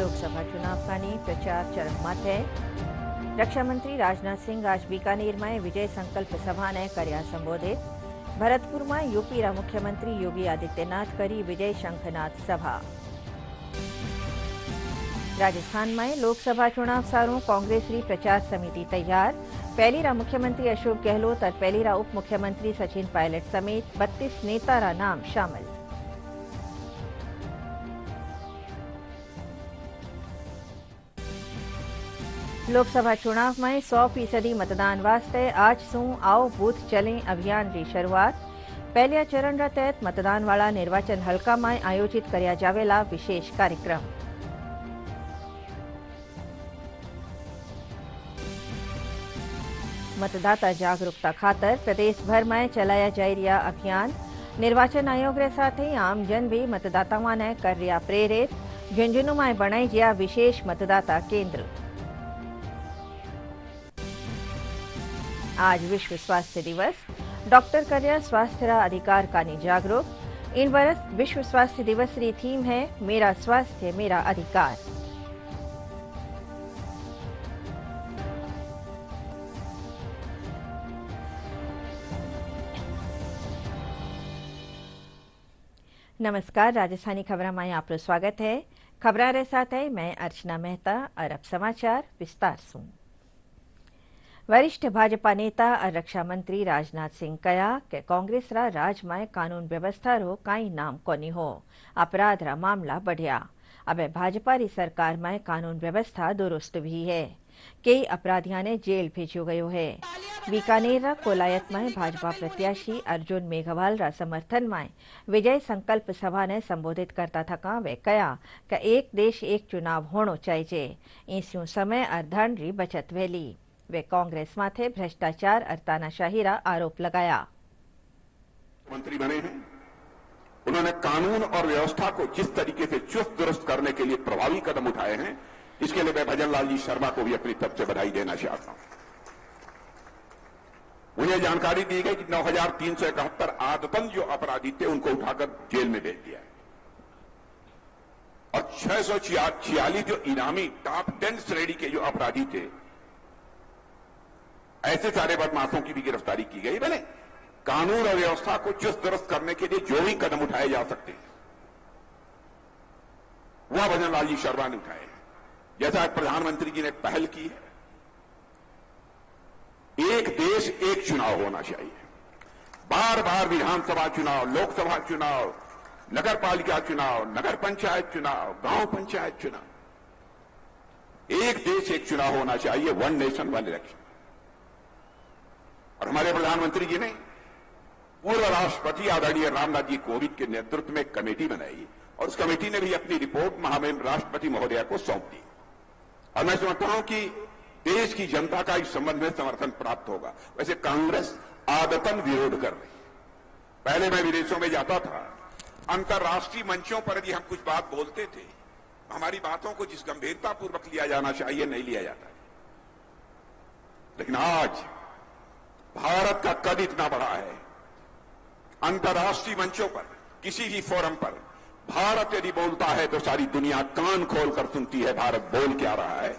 लोकसभा चुनाव का प्रचार चरम है। रक्षा मंत्री राजनाथ सिंह आज बीकानेर में विजय संकल्प सभा ने कर्या संबोधित। भरतपुर में यूपी रा मुख्यमंत्री योगी आदित्यनाथ करी विजय शंखनाद सभा। राजस्थान में लोकसभा चुनाव सारू कांग्रेस री प्रचार समिति तैयार। पहली रा मुख्यमंत्री अशोक गहलोत और पहली रा उप मुख्यमंत्री सचिन पायलट समेत 32 नेता रा नाम शामिल। लोकसभा चुनाव में 100% मतदान वास्ते आज सू आओ बूथ चले अभियान की शुरुआत। पहले चरण रा तहत मतदान वाला निर्वाचन हलका में आयोजित कर्या जावेला विशेष कार्यक्रम। मतदाता जागरूकता खातर प्रदेश भर में चलाया जाई रिया अभियान। निर्वाचन आयोग रे साथे आम जन भी मतदाताओं ने कर रिया प्रेरित। झुंझुनू में बनाई जिया विशेष मतदाता केंद्र। आज विश्व स्वास्थ्य दिवस। डॉक्टर कर्या स्वास्थ्य रा अधिकार कानी जागरूक। इन वर्ष विश्व स्वास्थ्य दिवस री थीम है मेरा स्वास्थ्य मेरा अधिकार। नमस्कार, राजस्थानी खबरों में आपका स्वागत है। खबरों के साथ है मैं अर्चना मेहता और अब समाचार विस्तार से। वरिष्ठ भाजपा नेता और रक्षा मंत्री राजनाथ सिंह कहा कि कांग्रेस रा राज में कानून व्यवस्था रो काई नाम कोनी हो। अपराध रा मामला बढ़िया। अब भाजपा री सरकार में कानून व्यवस्था दुरुस्त भी है। कई अपराधियों ने जेल भेजो गयो है। बीकानेर रा कोलायत में भाजपा प्रत्याशी अर्जुन मेघवाल रा समर्थन में विजय संकल्प सभा ने संबोधित करता थका वे कहा कि एक देश एक चुनाव होना चाहिए। इसू समय और धन री बचत वेली। वे कांग्रेस माथे भ्रष्टाचार और तानाशाही रा आरोप लगाया। मंत्री बने हैं, उन्होंने कानून और व्यवस्था को जिस तरीके से चुस्त दुरुस्त करने के लिए प्रभावी कदम उठाए हैं, इसके लिए मैं भजन लाल जी शर्मा को भी अपनी तरफ से बधाई देना चाहता हूं। मुझे जानकारी दी गई कि 9,371 आदतन जो अपराधी थे उनको उठाकर जेल में भेज दिया और 646 जो इनामी टॉप 10 श्रेणी के जो अपराधी थे, ऐसे सारे बदमाशों की भी गिरफ्तारी की गई। मैंने कानून और व्यवस्था को चुस्त दुरुस्त करने के लिए जो भी कदम उठाए जा सकते हैं वह भजन लाल जी शर्मा ने उठाए। जैसा प्रधानमंत्री जी ने पहल की है, एक देश एक चुनाव होना चाहिए। बार बार विधानसभा चुनाव, लोकसभा चुनाव, नगर पालिका चुनाव, नगर पंचायत चुनाव, गांव पंचायत चुनाव, एक देश एक चुनाव होना चाहिए। One nation one election. और हमारे प्रधानमंत्री जी ने पूर्व राष्ट्रपति आदरणीय रामनाथ जी कोविंद के नेतृत्व में कमेटी बनाई और उस कमेटी ने भी अपनी रिपोर्ट महामहिम राष्ट्रपति महोदया को सौंप दी। और मैं समझता हूं कि देश की जनता का इस संबंध में समर्थन प्राप्त होगा। वैसे कांग्रेस आदतन विरोध कर रही। पहले मैं विदेशों में जाता था, अंतर्राष्ट्रीय मंचों पर यदि हम कुछ बात बोलते थे, हमारी बातों को जिस गंभीरता पूर्वक लिया जाना चाहिए नहीं लिया जाता। लेकिन आज भारत का कद इतना बड़ा है, अंतर्राष्ट्रीय मंचों पर किसी भी फोरम पर भारत यदि बोलता है तो सारी दुनिया कान खोलकर सुनती है भारत बोल क्या रहा है।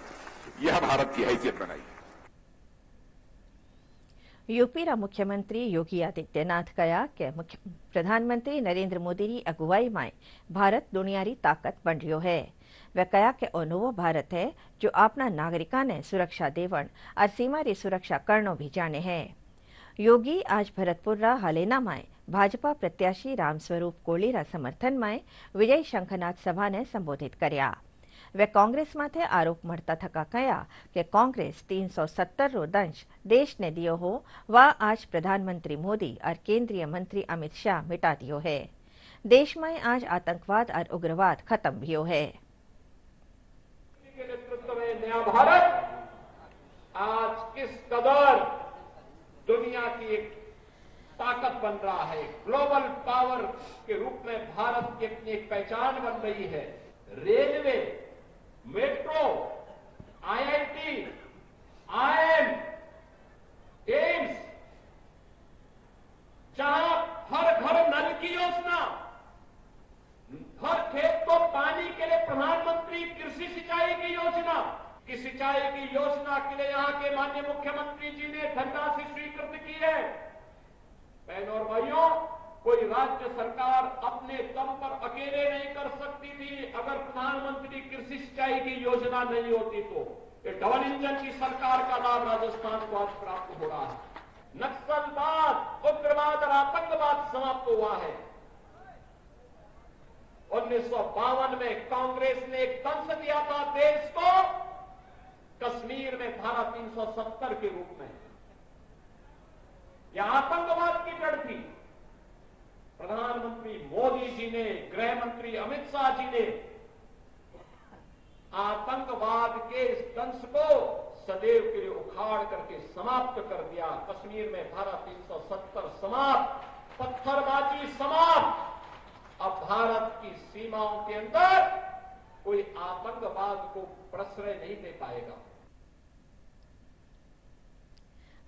यह भारत की हैसियत बनाई है। यूपी रा मुख्यमंत्री योगी आदित्यनाथ कहा कि प्रधानमंत्री नरेंद्र मोदी री अगुवाई में भारत दुनिया री ताकत बन रही है। वे कहा कि ओ नवो भारत है जो अपना नागरिका ने सुरक्षा देवण और सीमा री सुरक्षा करनो भी जाने है। योगी आज भरतपुर रा हलेना में भाजपा प्रत्याशी रामस्वरूप कोली रा समर्थन में विजय शंखनाद सभा ने संबोधित कर्या। वे कांग्रेस माथे आरोप मरता थका कहा कि कांग्रेस 370 रो दंश देश ने दियो हो वह आज प्रधानमंत्री मोदी और केंद्रीय मंत्री अमित शाह मिटा दियो है। देश में आज आतंकवाद और उग्रवाद खत्म भी है। नेतृत्व में नया भारत आज किस कदर दुनिया की एक ताकत बन रहा है, ग्लोबल पावर के रूप में भारत की अपनी एक पहचान बन रही है। Railway, metro, IIT, IIM, AIIMS, जहां हर घर नल की योजना, हर खेत को पानी के लिए प्रधानमंत्री कृषि सिंचाई की योजना के लिए यहाँ के माननीय मुख्यमंत्री जी ने धनराशि स्वीकृत की है। बहनों और भाइयों, कोई राज्य सरकार अपने दम पर अकेले नहीं कर सकती थी। अगर प्रधानमंत्री कृषि सिंचाई की योजना नहीं होती तो ये डबल इंजन की सरकार का लाभ राजस्थान को आज प्राप्त हो रहा है। नक्सलवाद, उग्रवाद और आतंकवाद समाप्त हुआ है। 1952 में कांग्रेस ने एक दंश दिया था देश को कश्मीर में धारा 370 के रूप में। यह आतंकवाद की जड़ थी। प्रधानमंत्री मोदी जी ने, गृह मंत्री अमित शाह जी ने आतंकवाद के इस दंश को सदैव के लिए उखाड़ करके समाप्त कर दिया। कश्मीर में धारा 370 समाप्त, पत्थरबाजी समाप्त। अब भारत की सीमाओं के अंदर कोई आतंकवाद को प्रश्रय नहीं दे पाएगा।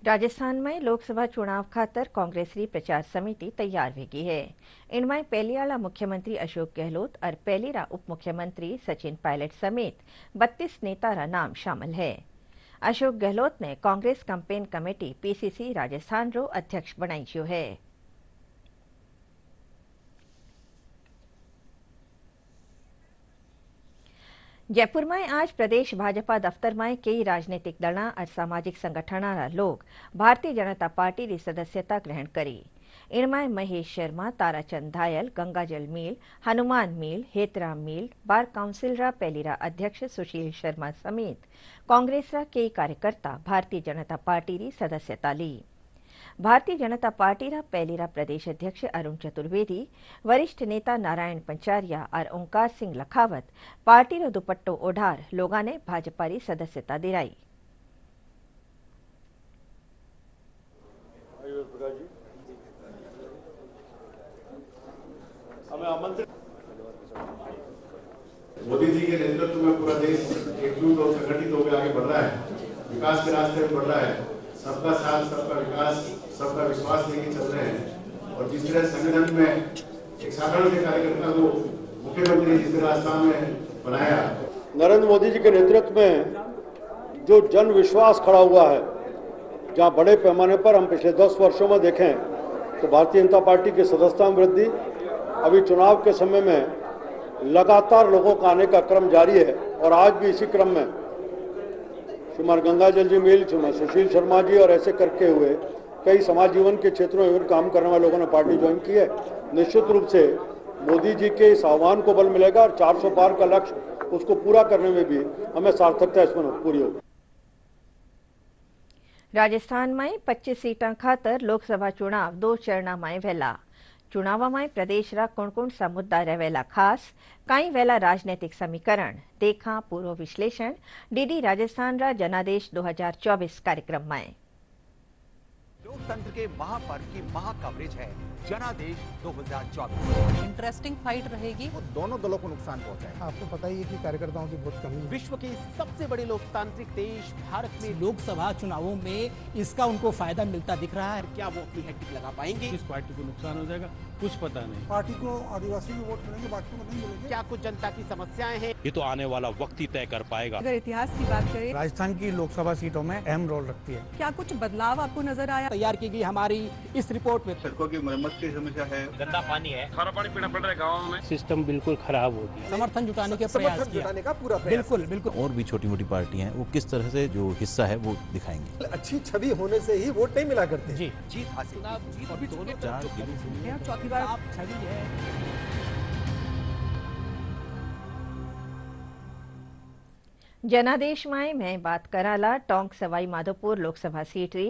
राजस्थान में लोकसभा चुनाव खातर कांग्रेसरी प्रचार समिति तैयार वेगी है। इनमें पेलियाला मुख्यमंत्री अशोक गहलोत और पेलिरा उप मुख्यमंत्री सचिन पायलट समेत 32 नेता रा नाम शामिल है। अशोक गहलोत ने Congress campaign committee PCC Rajasthan रो अध्यक्ष बनाई है। जयपुर में आज प्रदेश भाजपा दफ्तर में कई राजनीतिक दलों और सामाजिक संगठनों लोग भारतीय जनता पार्टी की सदस्यता ग्रहण करी। इनमें महेश शर्मा, ताराचंद धायल, गंगाजल मील, हनुमान मील, हेतराम मील, बार काउंसिल रा पेलिरा अध्यक्ष सुशील शर्मा समेत कांग्रेस रा कई कार्यकर्ता भारतीय जनता पार्टी की सदस्यता ली। भारतीय जनता पार्टी रा पेलिरा प्रदेश अध्यक्ष अरुण चतुर्वेदी, वरिष्ठ नेता नारायण पंचारिया और ओंकार सिंह लखावत पार्टी रो दुपट्टो ओढ़ार लोगा ने भाजपा री सदस्यता दिलाई। मोदी जी के नेतृत्व में पूरा देश एकजुट और संगठित होकर आगे बढ़ रहा है, विकास के रास्ते पर बढ़ रहा है। सबका साथ, सबका विकास, सबका विश्वास लेके चल रहे हैं। और जिस तरह संगठन में एक साधारण से कार्यकर्ता को मुख्यमंत्री जिस तरह राजस्थान में बनाया, नरेंद्र मोदी जी के नेतृत्व में जो जन विश्वास खड़ा हुआ है, जहां बड़े पैमाने पर हम पिछले 10 वर्षों में देखें तो भारतीय जनता पार्टी की सदस्यता में वृद्धि, अभी चुनाव के समय में लगातार लोगों का आने का क्रम जारी है। और आज भी इसी क्रम में श्रीमान गंगाजल जी मील, श्रीमान सुशील शर्मा जी और ऐसे करके हुए कई समाज जीवन के क्षेत्रों में काम करने वाले लोगों ने पार्टी ज्वाइन की है। निश्चित रूप से मोदी जी के इस आह्वान को बल मिलेगा और 400 पार का लक्ष्य उसको पूरा करने में भी हमें सार्थकता इसमें पूरी होगी। राजस्थान में 25 सीटा खातर लोकसभा चुनाव 2 चरण में वेला। चुनाव में प्रदेश रा कौन सा मुद्दा रहेला खास, कई वेला राजनीतिक समीकरण देखा पूर्व विश्लेषण डीडी राजस्थान रा जनादेश 2024 कार्यक्रम में। लोकतंत्र के महापर्व की महा कवरेज है जनादेश 2024। इंटरेस्टिंग फाइट रहेगी। वो दोनों दलों को नुकसान पहुंचाएगा। आपको पता ही है कि कार्यकर्ताओं की बहुत कमी है। विश्व के सबसे बड़े लोकतांत्रिक देश भारत में लोकसभा चुनावों में इसका उनको फायदा मिलता दिख रहा है। क्या वो अपनी हैट्रिक लगा पाएंगे? किस पार्टी को नुकसान हो जाएगा कुछ पता नहीं। पार्टी को आदिवासी को वोट मिलेंगे, बाकी को नहीं मिलेंगे। क्या कुछ जनता की समस्याएं हैं? ये तो आने वाला वक्त ही तय कर पाएगा। अगर इतिहास की बात करें, राजस्थान की लोकसभा सीटों में अहम रोल रखती है। क्या कुछ बदलाव आपको नजर आया? तैयार की गई हमारी इस रिपोर्ट में सड़कों की मरम्मत की समस्या है, गंदा पानी है, खारा पानी पीना पड़ रहा है गाँव में, सिस्टम बिल्कुल खराब हो गया। समर्थन जुटाने के प्रयास का पूरा बिल्कुल बिल्कुल। और भी छोटी मोटी पार्टियां हैं, वो किस तरह से जो हिस्सा है वो दिखाएंगे। अच्छी छवि होने से ही वोट नहीं मिला करते। जी, जीत हासिल, चौथी बार छवि है। जनादेश में बात कराला टोंक सवाई माधोपुर लोकसभा सीट री।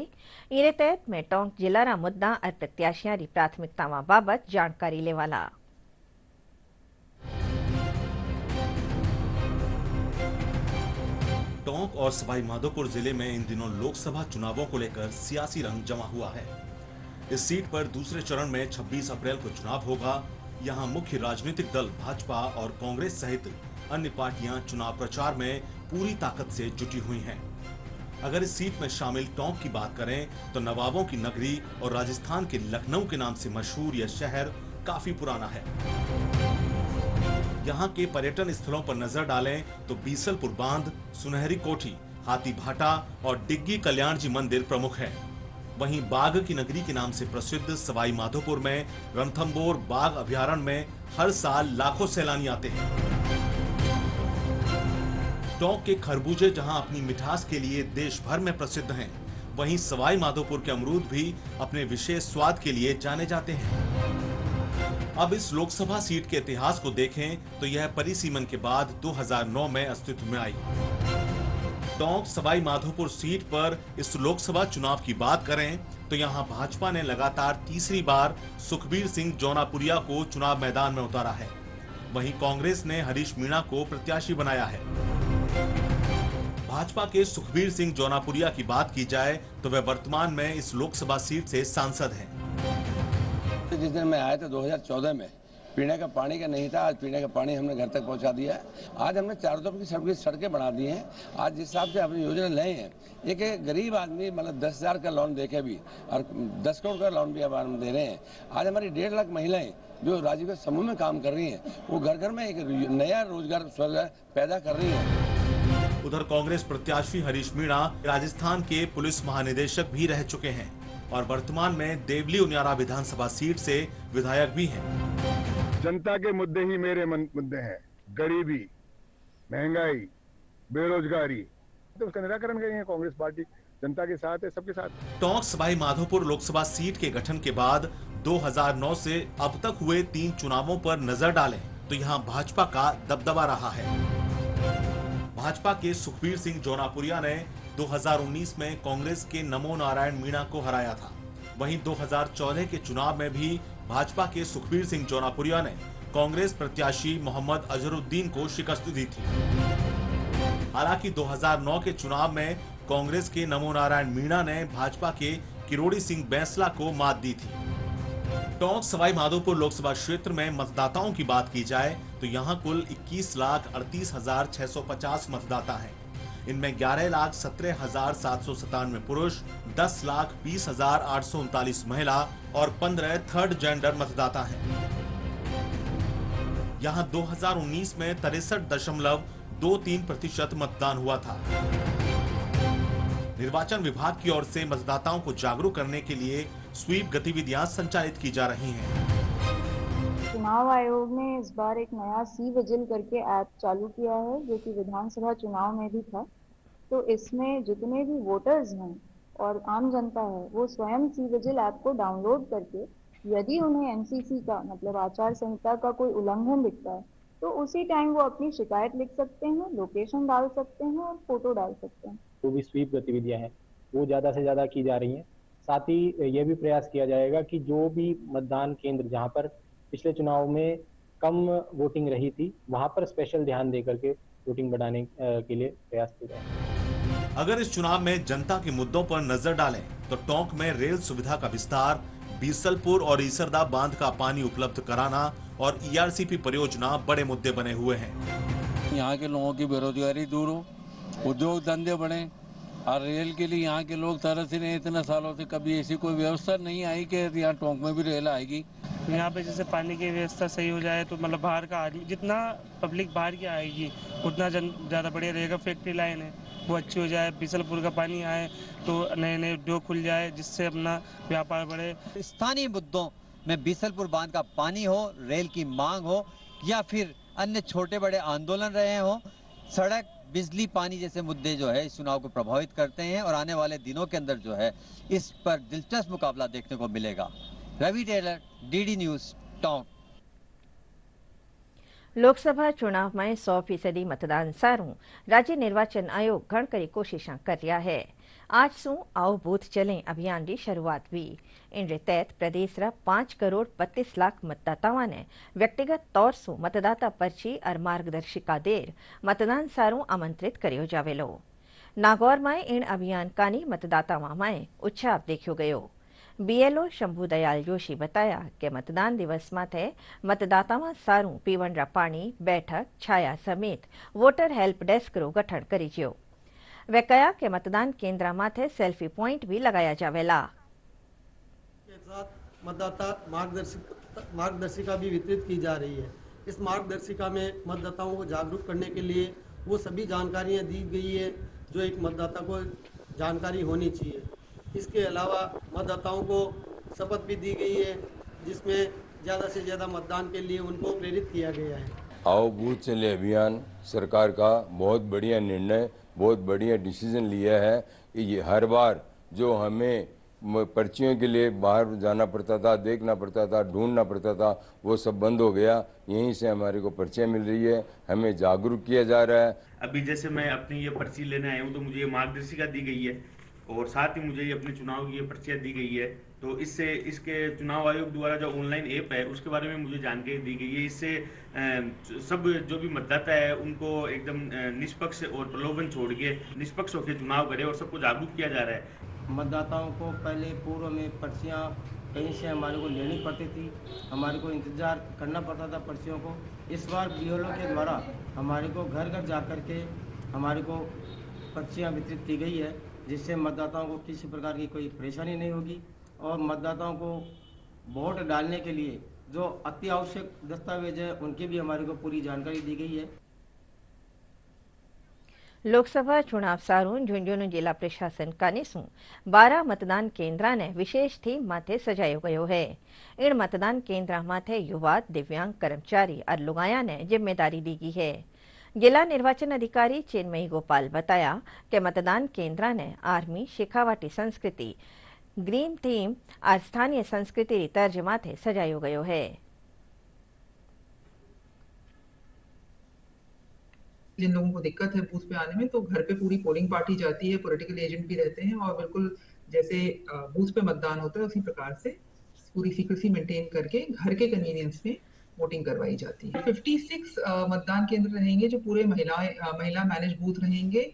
इरे तहत में टोंक जिला रा मुद्दा और प्रत्याशियां री प्राथमिकतावां बाबत जानकारी लेवाला। टोंक और सवाई माधोपुर जिले में इन दिनों लोकसभा चुनावों को लेकर सियासी रंग जमा हुआ है। इस सीट पर दूसरे चरण में 26 अप्रैल को चुनाव होगा। यहाँ मुख्य राजनीतिक दल भाजपा और कांग्रेस सहित अन्य पार्टियां चुनाव प्रचार में पूरी ताकत से जुटी हुई हैं। अगर इस सीट में शामिल टोंक की बात करें तो नवाबों की नगरी और राजस्थान के लखनऊ के नाम से मशहूर यह शहर काफी पुराना है। यहाँ के पर्यटन स्थलों पर नजर डालें तो बीसलपुर बांध, सुनहरी कोठी, हाथीभाटा और डिग्गी कल्याण जी मंदिर प्रमुख है। वहीं बाघ की नगरी के नाम से प्रसिद्ध सवाई माधोपुर में रणथंभौर बाघ अभयारण्य में हर साल लाखों सैलानी आते हैं। टोंक के खरबूजे जहां अपनी मिठास के लिए देश भर में प्रसिद्ध हैं, वहीं सवाई माधोपुर के अमरूद भी अपने विशेष स्वाद के लिए जाने जाते हैं। अब इस लोकसभा सीट के इतिहास को देखें तो यह परिसीमन के बाद 2009 में अस्तित्व में आई। टोंक सवाई माधोपुर सीट पर इस लोकसभा चुनाव की बात करें तो यहां भाजपा ने लगातार तीसरी बार सुखबीर सिंह जौनापुरिया को चुनाव मैदान में उतारा है। वहीं कांग्रेस ने हरीश मीणा को प्रत्याशी बनाया है। भाजपा के सुखबीर सिंह जौनापुरिया की बात की जाए तो वे वर्तमान में इस लोकसभा सीट से सांसद हैं। जिस दिन मैं आया था 2014 में पीने का पानी का नहीं था, आज पीने का पानी हमने घर तक पहुंचा दिया है। आज हमने चारों तरफ की सड़कें बना दी हैं। आज जिस हिसाब से हमने योजना लाए हैं, एक गरीब आदमी मतलब 10,000 का लोन देके भी और 10 करोड़ का लोन भी अब हम दे रहे हैं। आज हमारी 1.5 लाख महिलाएं जो राजीव के समूह में काम कर रही हैं, वो घर घर में एक नया रोजगार पैदा कर रही हैं। उधर कांग्रेस प्रत्याशी हरीश मीणा राजस्थान के पुलिस महानिदेशक भी रह चुके हैं और वर्तमान में देवली उनियारा विधानसभा सीट से विधायक भी हैं। जनता के मुद्दे ही मेरे मुद्दे हैं। गरीबी, महंगाई, बेरोजगारी, तो उसका निराकरण करेंगे। कांग्रेस पार्टी जनता के साथ है, सबके साथ। टोंक सवाई माधोपुर लोकसभा सीट के गठन के बाद 2009 से अब तक हुए 3 चुनावों पर नजर डालें तो यहां भाजपा का दबदबा रहा है। भाजपा के सुखबीर सिंह जौनापुरिया ने 2019 में कांग्रेस के नमो नारायण मीणा को हराया था। वहीं 2014 के चुनाव में भी भाजपा के सुखबीर सिंह जौनापुरिया ने कांग्रेस प्रत्याशी मोहम्मद अजहरुद्दीन को शिकस्त दी थी। हालांकि 2009 के चुनाव में कांग्रेस के नमो नारायण मीणा ने भाजपा के किरोड़ी सिंह बैंसला को मात दी थी। टोंक सवाई माधोपुर लोकसभा क्षेत्र में मतदाताओं की बात की जाए तो यहां कुल 21,38,650 मतदाता हैं। इनमें 11,17,797 पुरुष, 10,20,839 महिला और 15 थर्ड जेंडर मतदाता हैं। यहां 2019 में 63.23% मतदान हुआ था। निर्वाचन विभाग की ओर से मतदाताओं को जागरूक करने के लिए स्वीप गतिविधियां संचालित की जा रही हैं। चुनाव आयोग ने इस बार एक नया सी विजिल करके ऐप चालू किया है, जो कि विधानसभा चुनाव में भी था। तो इसमें जितने भी वोटर्स हैं और आम जनता है, वो स्वयं सी विजिल ऐप को डाउनलोड करके यदि उन्हें एमसीसी का मतलब आचार संहिता का कोई उल्लंघन दिखता है तो उसी टाइम वो अपनी शिकायत लिख सकते हैं, लोकेशन डाल सकते हैं और फोटो डाल सकते हैं। जो भी स्वीप गतिविधियां हैं वो ज़्यादा से ज़्यादा की जा रही हैं। साथ ही ये भी प्रयास किया जाएगा कि जो भी मतदान केंद्र जहां पर पिछले चुनाव में कम वोटिंग रही थी, वहां पर स्पेशल ध्यान देकर के वोटिंग बढ़ाने के लिए प्रयास किया जाए। अगर इस चुनाव में जनता के मुद्दों पर नजर डालें तो टोंक में रेल सुविधा का विस्तार, बीसलपुर और ईसरदा बांध का पानी उपलब्ध कराना और ईआरसीपी परियोजना बड़े मुद्दे बने हुए हैं। यहाँ के लोगों की बेरोजगारी दूर हो, उद्योग धंधे बढ़े और रेल के लिए यहाँ के लोग तरस ही नहीं। इतने सालों से कभी ऐसी कोई व्यवस्था नहीं आई कि यहाँ टोंक में भी रेल आएगी। यहाँ पे जैसे पानी की व्यवस्था सही हो जाए तो मतलब बाहर का जितना पब्लिक बाहर की आएगी उतना ज़्यादा बढ़िया रहेगा। फैक्ट्री लाइन है वो अच्छी हो जाए, बीसलपुर का पानी आए तो नए नए उद्योग खुल जाए, जिससे अपना व्यापार बढ़े। स्थानीय मुद्दों में बीसलपुर बांध का पानी हो, रेल की मांग हो या फिर अन्य छोटे बड़े आंदोलन रहे हो, सड़क, बिजली, पानी जैसे मुद्दे जो है इस चुनाव को प्रभावित करते हैं और आने वाले दिनों के अंदर जो है इस पर दिलचस्प मुकाबला देखने को मिलेगा। Ravi Taylor, DD News, Tonk. लोकसभा चुनाव में 100% मतदान सारूं राज्य निर्वाचन आयोग घण करी कोशिशां कर रहा है। आज सू आओ बूथ चलें अभियान की शुरुआत हुई। इन तहत प्रदेश रा 5,32,00,000 मतदाताओं ने व्यक्तिगत तौर से मतदाता पर्ची और मार्गदर्शिका देर मतदान सारूं आमंत्रित करियो जावेलो। नागौर में इन अभियान कानी मतदाताओं में उत्साह देखो गयो। बीएलओ शंभू दयाल जोशी बताया कि मतदान दिवस माथे मतदाताओं सारूं पीवण रा पानी, बैठक, छाया समेत वोटर हेल्प डेस्क रो गठन करीजो। वे कहा कि मतदान केंद्र माथे सेल्फी पॉइंट भी लगाया जावेला। के साथ मतदाता मार्गदर्शिका भी वितरित की जा रही है। इस मार्गदर्शिका में मतदाताओं को जागरूक करने के लिए वो सभी जानकारियां दी गई है जो एक मतदाता को जानकारी होनी चाहिए। इसके अलावा मतदाताओं को शपथ भी दी गई है, जिसमें ज़्यादा से ज़्यादा मतदान के लिए उनको प्रेरित किया गया है। आओ बूथ चले अभियान सरकार का बहुत बढ़िया निर्णय, बहुत बढ़िया डिसीजन लिया है। ये हर बार जो हमें पर्चियों के लिए बाहर जाना पड़ता था, देखना पड़ता था, ढूंढना पड़ता था, वो सब बंद हो गया। यहीं से हमारे को पर्चियाँ मिल रही है, हमें जागरूक किया जा रहा है। अभी जैसे मैं अपनी ये पर्ची लेने आया हूँ तो मुझे ये मार्गदर्शिका दी गई है और साथ ही मुझे ये अपने चुनाव की ये पर्चियाँ दी गई है। तो इससे इसके चुनाव आयोग द्वारा जो ऑनलाइन ऐप है उसके बारे में मुझे जानकारी दी गई है। इससे सब जो भी मतदाता है उनको एकदम निष्पक्ष और प्रलोभन छोड़ के निष्पक्ष होकर चुनाव करे और सबको जागरूक किया जा रहा है। मतदाताओं को पहले पूर्व में पर्चियाँ कहीं से हमारे को लेनी पड़ती थी, हमारे को इंतज़ार करना पड़ता था पर्चियों को। इस बार BLO के द्वारा हमारे को घर घर जा कर के हमारे को पर्चियाँ वितरित की गई है, जिससे मतदाताओं को किसी प्रकार की कोई परेशानी नहीं होगी और मतदाताओं को वोट डालने के लिए जो अति आवश्यक दस्तावेज है उनकी भी हमारे को पूरी जानकारी दी गई है। लोकसभा चुनाव सारून झुंझुनू जिला प्रशासन कानेसू 12 मतदान केन्द्र ने विशेष थीम माथे सजायो गयो है। इन मतदान केन्द्र माथे युवा, दिव्यांग कर्मचारी और लुगाया ने जिम्मेदारी दी गई है। जिला निर्वाचन अधिकारी चिन्मयी गोपाल बताया कि मतदान केन्द्र ने आर्मी, शेखावाटी संस्कृति, ग्रीन थीम और स्थानीय संस्कृति तर्ज माथे सजायो गयो है। जिन लोगों को दिक्कत है बूथ पे आने में, तो घर पे पूरी पोलिंग पार्टी जाती है, पॉलिटिकल एजेंट भी रहते हैं और बिल्कुल जैसे बूथ पे मतदान होता है उसी प्रकार से पूरी सीक्रेसी मेंटेन करके घर के कन्वीनियंस में वोटिंग करवाई जाती है। 56 मतदान केंद्र रहेंगे जो पूरे महिला मैनेज बूथ रहेंगे।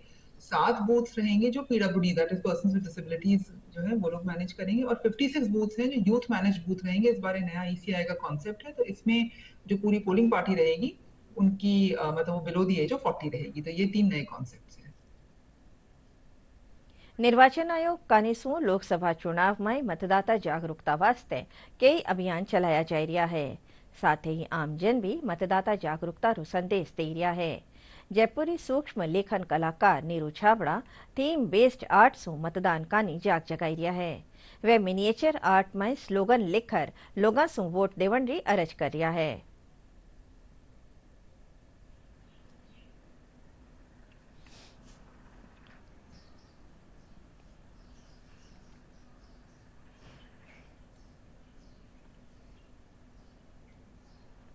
7 बूथ रहेंगे जो PWD that is persons with disabilities जो है वो लोग मैनेज करेंगे और 56 बूथ हैं जो यूथ मैनेज बूथ रहेंगे। इस बार नया ECI का कॉन्सेप्ट है, तो इसमें जो पूरी पोलिंग पार्टी रहेगी उनकी मतलब वो बिलो दी एज ऑफ 40 रहेगी। तो ये 3 नए कॉन्सेप्ट्स हैं। निर्वाचन आयोग कानेसू लोकसभा चुनाव में मतदाता जागरूकता वास्ते कई अभियान चलाया जा रहा है। साथ ही आमजन भी मतदाता जागरूकता रो संदेश दे रहा है। जयपुरी सूक्ष्म लेखन कलाकार Neeru Chhabra theme based art सु मतदान कानी जाग जगाई रहा है। वे मिनिएचर आर्ट में स्लोगन लिखकर लोगों सु वोट देवन री अरज कर रहा है।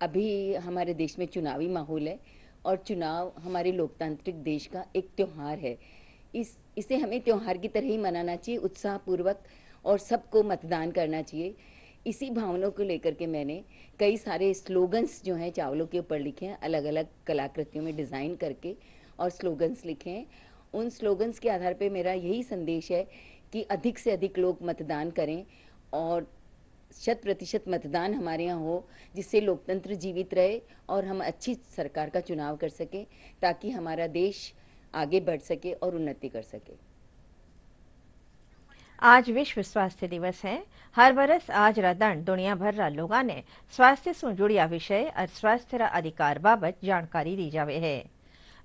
अभी हमारे देश में चुनावी माहौल है और चुनाव हमारे लोकतांत्रिक देश का एक त्योहार है। इसे हमें त्योहार की तरह ही मनाना चाहिए, उत्साहपूर्वक, और सबको मतदान करना चाहिए। इसी भावनाओं को लेकर के मैंने कई सारे स्लोगन्स जो हैं चावलों के ऊपर लिखे हैं, अलग अलग कलाकृतियों में डिज़ाइन करके और स्लोगन्स लिखे हैं। उन स्लोगन्स के आधार पे मेरा यही संदेश है कि अधिक से अधिक लोग मतदान करें और 100% मतदान हमारे यहाँ हो, जिससे लोकतंत्र जीवित रहे और हम अच्छी सरकार का चुनाव कर सकें ताकि हमारा देश आगे बढ़ सके और उन्नति कर सके। आज विश्व स्वास्थ्य दिवस है। हर बरस आज रा दिन दुनिया भर रा लोगों ने स्वास्थ्य से जुड़िया विषय और स्वास्थ्य रा अधिकार बाबत जानकारी दी जावे है।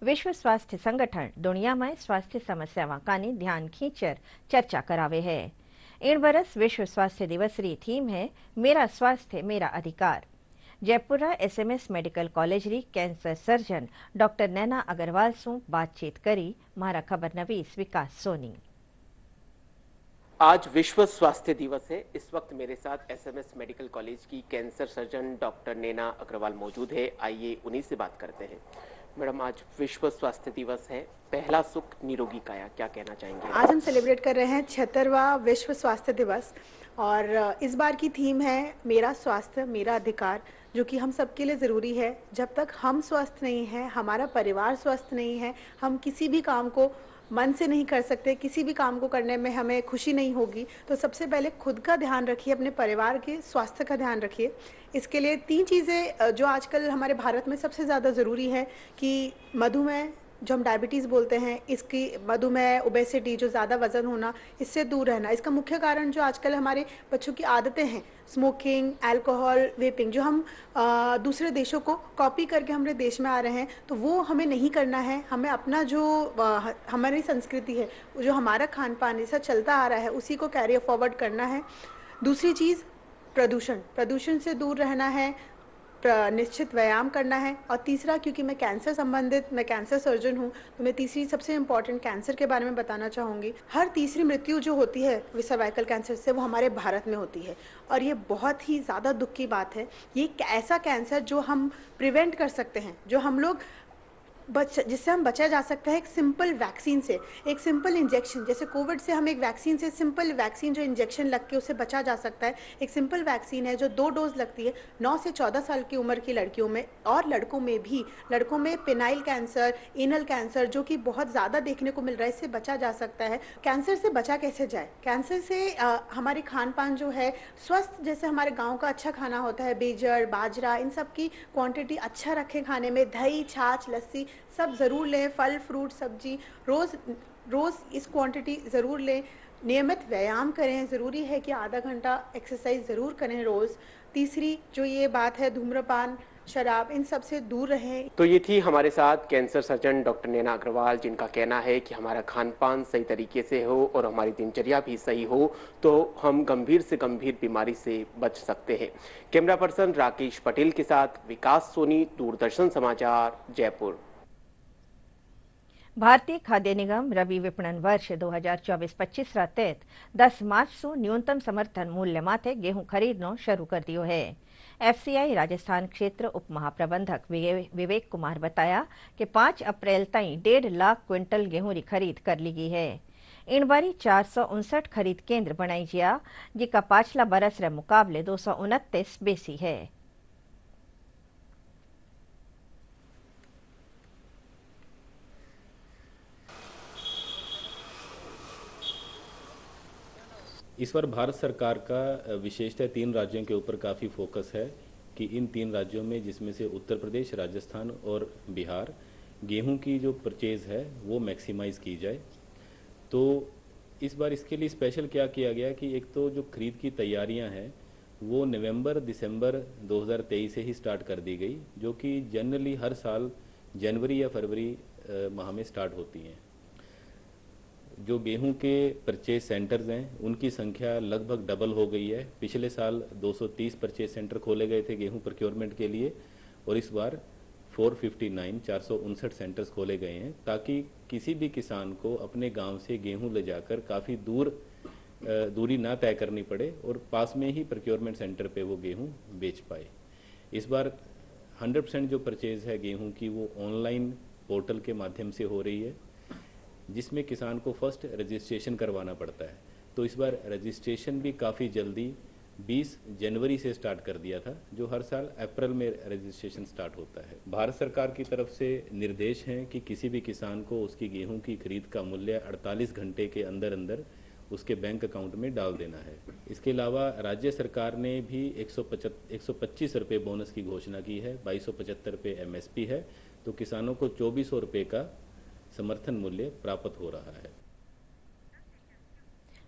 विश्व स्वास्थ्य संगठन दुनिया में स्वास्थ्य समस्याओं का ध्यान खींचकर चर्चा करावे है। इन बरस विश्व स्वास्थ्य दिवस री थीम है मेरा स्वास्थ्य मेरा अधिकार। जयपुर SMS मेडिकल कॉलेज री कैंसर सर्जन डॉक्टर नैना अग्रवाल से बातचीत करी मारा खबर नवीस विकास सोनी। आज विश्व स्वास्थ्य दिवस है। इस वक्त मेरे साथ SMS मेडिकल कॉलेज की कैंसर सर्जन डॉक्टर नैना अग्रवाल मौजूद है। आइए उन्हीं से बात करते हैं। मैडम, आज विश्व स्वास्थ्य दिवस है, पहला सुख निरोगी काया, क्या कहना चाहेंगे? आज हम सेलिब्रेट कर रहे हैं 76वां विश्व स्वास्थ्य दिवस और इस बार की थीम है मेरा स्वास्थ्य मेरा अधिकार, जो कि हम सबके लिए ज़रूरी है। जब तक हम स्वस्थ नहीं हैं, हमारा परिवार स्वस्थ नहीं है, हम किसी भी काम को मन से नहीं कर सकते, किसी भी काम को करने में हमें खुशी नहीं होगी। तो सबसे पहले खुद का ध्यान रखिए, अपने परिवार के स्वास्थ्य का ध्यान रखिए। इसके लिए 3 चीज़ें जो आजकल हमारे भारत में सबसे ज़्यादा ज़रूरी है कि मधुमेह, जो हम डायबिटीज़ बोलते हैं, इसकी मधुमेह, ओबेसिटी, जो ज़्यादा वज़न होना, इससे दूर रहना। इसका मुख्य कारण जो आजकल हमारे बच्चों की आदतें हैं, स्मोकिंग, अल्कोहल, वेपिंग, जो हम दूसरे देशों को कॉपी करके हमारे देश में आ रहे हैं, तो वो हमें नहीं करना है। हमें अपना जो हमारी संस्कृति है, जो हमारा खान पान ऐसा चलता आ रहा है, उसी को कैरी फॉरवर्ड करना है। दूसरी चीज़ प्रदूषण से दूर रहना है, निश्चित व्यायाम करना है। और तीसरा, क्योंकि मैं कैंसर सर्जन हूँ, तो मैं तीसरी सबसे इम्पॉर्टेंट कैंसर के बारे में बताना चाहूँगी। हर तीसरी मृत्यु जो होती है सर्वाइकल कैंसर से, वो हमारे भारत में होती है, और ये बहुत ही ज़्यादा दुख की बात है। ये ऐसा कैंसर जो हम प्रिवेंट कर सकते हैं, जो हम लोग जिससे हम बचा जा सकता है एक सिंपल वैक्सीन से, एक सिंपल इंजेक्शन। जैसे कोविड से हम एक वैक्सीन से, सिंपल वैक्सीन जो इंजेक्शन लग के उससे बचा जा सकता है, एक सिंपल वैक्सीन है जो 2 डोज लगती है 9 से 14 साल की उम्र की लड़कियों में, और लड़कों में भी। लड़कों में पेनाइल कैंसर, एनल कैंसर, जो कि बहुत ज़्यादा देखने को मिल रहा है, इससे बचा जा सकता है। कैंसर से बचा कैसे जाए? कैंसर से हमारे खान पान जो है स्वस्थ, जैसे हमारे गाँव का अच्छा खाना होता है, बेजड़, बाजरा, इन सब की क्वान्टिटी अच्छा रखें खाने में, दही, छाछ, लस्सी सब ज़रूर लें, फल, फ्रूट, सब्जी रोज़ इस क्वांटिटी ज़रूर लें। नियमित व्यायाम करें, ज़रूरी है कि आधा घंटा एक्सरसाइज ज़रूर करें रोज़। तीसरी जो ये बात है, धूम्रपान, शराब, इन सब से दूर रहें। तो ये थी हमारे साथ कैंसर सर्जन डॉक्टर नैना अग्रवाल, जिनका कहना है कि हमारा खान पान सही तरीके से हो और हमारी दिनचर्या भी सही हो तो हम गंभीर से गंभीर बीमारी से बच सकते हैं। कैमरा पर्सन राकेश पटेल के साथ विकास सोनी, दूरदर्शन समाचार, जयपुर। भारतीय खाद्य निगम रबी विपणन वर्ष 2024-25 तहत 10 मार्च से न्यूनतम समर्थन मूल्य माथे गेहूं खरीदनो शुरू कर दियो है। एफसीआई राजस्थान क्षेत्र उप महाप्रबंधक विवेक कुमार बताया कि 5 अप्रैल तक 1.5 लाख क्विंटल गेहूं री खरीद कर ली गई है। इन बारी 459 खरीद केंद्र बनाई जिया, जिका पाछला बरस रे मुकाबले 229 बेसी है। इस बार भारत सरकार का विशेषतः 3 राज्यों के ऊपर काफ़ी फोकस है कि इन 3 राज्यों में, जिसमें से उत्तर प्रदेश, राजस्थान और बिहार, गेहूं की जो परचेज़ है वो मैक्सिमाइज की जाए। तो इस बार इसके लिए स्पेशल क्या किया गया कि एक तो जो खरीद की तैयारियां हैं वो नवंबर-दिसंबर 2023 से ही स्टार्ट कर दी गई, जो कि जनरली हर साल जनवरी या फरवरी माह में स्टार्ट होती हैं। जो गेहूं के परचेज सेंटर्स हैं उनकी संख्या लगभग डबल हो गई है। पिछले साल 230 परचेज सेंटर खोले गए थे गेहूं प्रोक्योरमेंट के लिए, और इस बार 459 सेंटर्स खोले गए हैं, ताकि किसी भी किसान को अपने गांव से गेहूं ले जाकर काफ़ी दूरी ना तय करनी पड़े और पास में ही प्रोक्योरमेंट सेंटर पे वो गेहूं बेच पाए। इस बार 100% जो परचेज है गेहूं की वो ऑनलाइन पोर्टल के माध्यम से हो रही है, जिसमें किसान को फर्स्ट रजिस्ट्रेशन करवाना पड़ता है। तो इस बार रजिस्ट्रेशन भी काफ़ी जल्दी 20 जनवरी से स्टार्ट कर दिया था, जो हर साल अप्रैल में रजिस्ट्रेशन स्टार्ट होता है। भारत सरकार की तरफ से निर्देश हैं कि किसी भी किसान को उसकी गेहूं की खरीद का मूल्य 48 घंटे के अंदर अंदर उसके बैंक अकाउंट में डाल देना है। इसके अलावा राज्य सरकार ने भी 125 रुपये बोनस की घोषणा की है। 2275 रुपये MSP है, तो किसानों को 2400 रुपये का समर्थन मूल्य प्राप्त हो रहा है।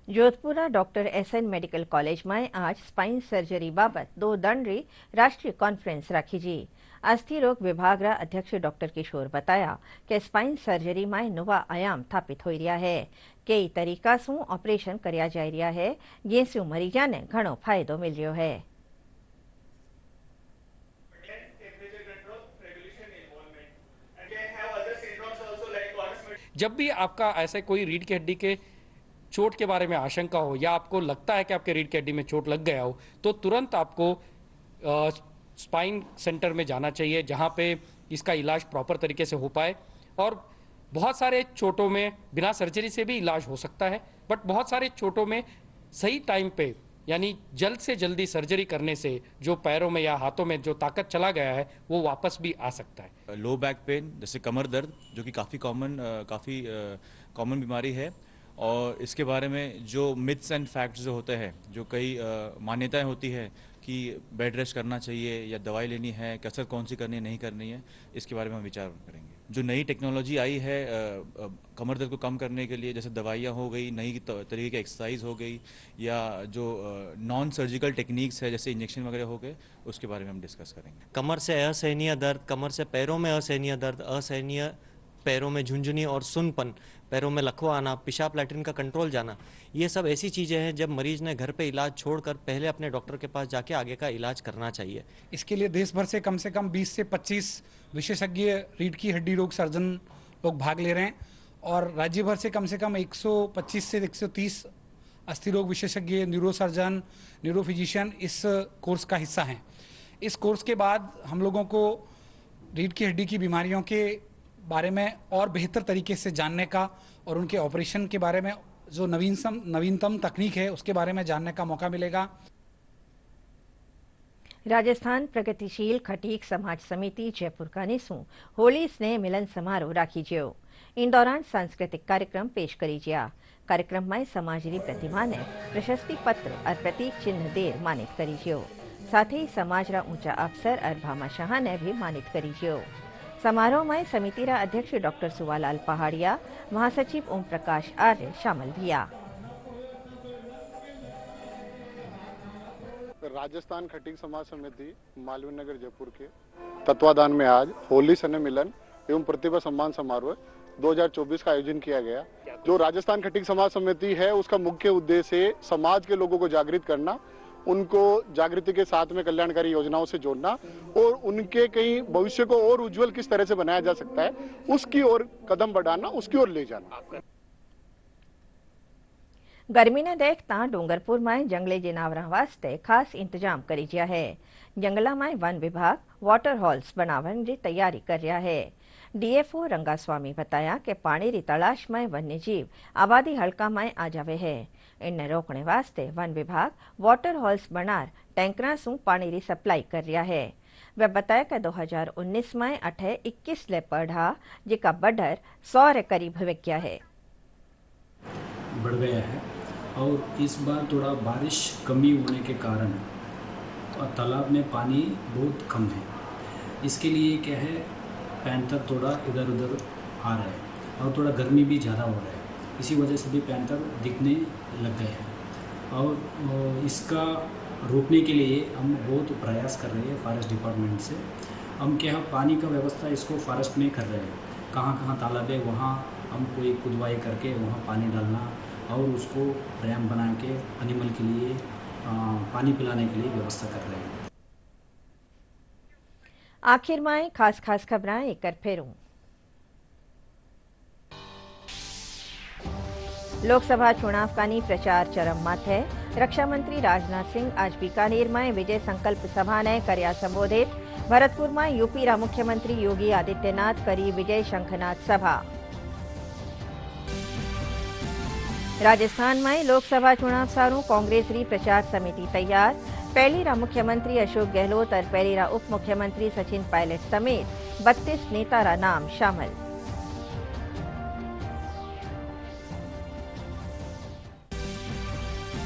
Jodhpura doctor SN medical college में आज स्पाइन सर्जरी बाबत 2 दंडरी राष्ट्रीय कॉन्फ्रेंस रखी जी। अस्थि रोग विभाग रा अध्यक्ष डॉक्टर किशोर बताया कि स्पाइन सर्जरी में नवा आयाम स्थापित हो रहा है। कई तरीका से ऑपरेशन करया जा रहा है, जिससे मरीजा ने घणो फायदो मिल रहा है। जब भी आपका ऐसे कोई रीढ़ की हड्डी के चोट के बारे में आशंका हो या आपको लगता है कि आपके रीढ़ की हड्डी में चोट लग गया हो, तो तुरंत आपको स्पाइन सेंटर में जाना चाहिए, जहां पे इसका इलाज प्रॉपर तरीके से हो पाए। और बहुत सारे चोटों में बिना सर्जरी से भी इलाज हो सकता है, बट बहुत सारे चोटों में सही टाइम पे, यानी जल्द से जल्दी सर्जरी करने से जो पैरों में या हाथों में जो ताकत चला गया है वो वापस भी आ सकता है। लो बैक पेन जैसे कमर दर्द, जो कि काफ़ी कॉमन बीमारी है, और इसके बारे में जो मिथ्स एंड फैक्ट्स जो होते हैं, जो कई मान्यताएं होती है कि बेड रेस्ट करना चाहिए या दवाई लेनी है, कसरत कौन सी करनी है नहीं करनी है, इसके बारे में हम विचार करेंगे। जो नई टेक्नोलॉजी आई है कमर दर्द को कम करने के लिए, जैसे दवाइयाँ हो गई, नई तरीके की एक्सरसाइज हो गई, या जो नॉन सर्जिकल टेक्निक्स है जैसे इंजेक्शन वगैरह हो गए, उसके बारे में हम डिस्कस करेंगे। कमर से असहनीय दर्द, कमर से पैरों में असहनीय दर्द, असहनीय पैरों में झुंझुनी और सुनपन, पैरों में लकवा आना, पेशाब लैट्रिन का कंट्रोल जाना, ये सब ऐसी चीज़ें हैं जब मरीज ने घर पे इलाज छोड़कर पहले अपने डॉक्टर के पास जाके आगे का इलाज करना चाहिए। इसके लिए देश भर से कम 20 से 25 विशेषज्ञ रीढ़ की हड्डी रोग सर्जन लोग भाग ले रहे हैं और राज्य भर से कम 125 से 130 अस्थि रोग विशेषज्ञ, न्यूरो सर्जन, न्यूरो फिजिशियन इस कोर्स का हिस्सा हैं। इस कोर्स के बाद हम लोगों को रीढ़ की हड्डी की बीमारियों के बारे में और बेहतर तरीके से जानने का और उनके ऑपरेशन के बारे में जो नवीनतम तकनीक है उसके बारे में जानने का मौका मिलेगा। राजस्थान प्रगतिशील खटीक समाज समिति जयपुर का निसू होली स्नेह मिलन समारोह राखी ज्यो। इन दौरान सांस्कृतिक कार्यक्रम पेश करी ज्या। कार्यक्रम में समाज री प्रतिमा ने प्रशस्ति पत्र और प्रतीक चिन्ह देर मानित करी ज्यो। साथ ही समाज रा ऊंचा अफसर और भामा शाह ने भी मानित करी ज्यो। समारोह में समिति रा अध्यक्ष डॉक्टर सुवालाल पहाड़िया, महासचिव ओम प्रकाश आर्य शामिल हुआ। राजस्थान खटीक समाज समिति मालवीय नगर जयपुर के तत्वाधान में आज होली स्नेह मिलन एवं प्रतिभा सम्मान समारोह 2024 का आयोजन किया गया। जो राजस्थान खटीक समाज समिति है उसका मुख्य उद्देश्य है समाज के लोगों को जागृत करना, उनको जागृति के साथ में कल्याणकारी योजनाओं से जोड़ना और उनके कहीं भविष्य को और उज्जवल किस तरह से बनाया जा सकता है उसकी ओर कदम बढ़ाना, उसकी ओर ले जाना। गर्मी ने देखता डूंगरपुर में जंगली जनावरों वास्ते खास इंतजाम करी गया है। जंगला में वन विभाग वाटर हॉल्स बनावन की तैयारी कर रहा है। डीएफओ रंगास्वामी बताया कि पानी री तलाश में वन्य जीव आबादी हल्का में आ जावे है। इन्हें रोकने वास्ते वन विभाग वाटर हॉल्स बनार टैंकरा सु पानी री सप्लाई कर रहा है। वह बताया कि 2019 में अठे 21 लेपर्ड हा जिका बर्डर 100 रे करीब हो गया है, बढ़ गया है। और इस बार थोड़ा बारिश कमी होने के कारण तालाब में पानी बहुत कम है। इसके लिए क्या है, पैंथर थोड़ा इधर उधर आ रहा है और थोड़ा गर्मी भी ज़्यादा हो रहा है। इसी वजह से भी पैंथर दिखने लग गए हैं और इसका रोकने के लिए हम बहुत प्रयास कर रहे हैं फॉरेस्ट डिपार्टमेंट से। हम क्या पानी का व्यवस्था इसको फॉरेस्ट में कर रहे हैं, कहाँ कहाँ तालाब है वहाँ हम कोई खुदवाई करके वहाँ पानी डालना और उसको रैम बना के एनिमल के लिए पानी पिलाने के लिए व्यवस्था कर रहे हैं। आखिर में खास खबरें एक बार फिर। लोकसभा चुनाव का प्रचार चरम मत है। रक्षा मंत्री राजनाथ सिंह आज बीकानेर में विजय संकल्प सभा ने कर्या संबोधित। भरतपुर में यूपी रा मुख्यमंत्री योगी आदित्यनाथ करी विजय शंखनाद सभा। राजस्थान में लोकसभा चुनाव सारू कांग्रेस री प्रचार समिति तैयार। पहली रा मुख्यमंत्री अशोक गहलोत और पहली रा उप मुख्यमंत्री सचिन पायलट समेत 32 नेता रा नाम शामिल।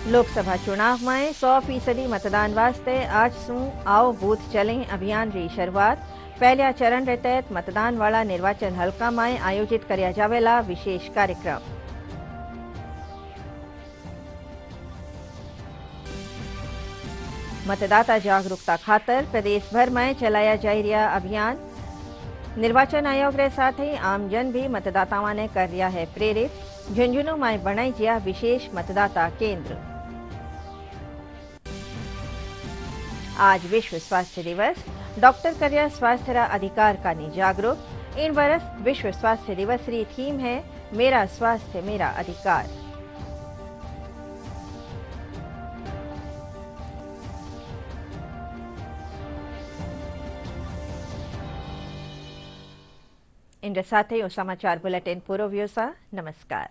लोकसभा चुनाव में 100% मतदान वास्ते आज सु आओ बूथ चलें अभियान री शुरुआत। पहला चरण रे तहत मतदान वाला निर्वाचन हल्का में आयोजित करया जावेला विशेष कार्यक्रम। मतदाता जागरूकता खातर प्रदेश भर में चलाया जा रहा अभियान। निर्वाचन आयोग के साथ ही आमजन भी मतदाताओं ने कर रहा है प्रेरित। झुंझुनू में बनाई गया विशेष मतदाता केंद्र। आज विश्व स्वास्थ्य दिवस। डॉक्टर करिया स्वास्थ्य रा अधिकार का नी जागरूक। इन बरस विश्व स्वास्थ्य दिवस री थीम है मेरा स्वास्थ्य मेरा अधिकार। इन साथ ही समाचार बुलेटिन पूरो व्योसा। नमस्कार।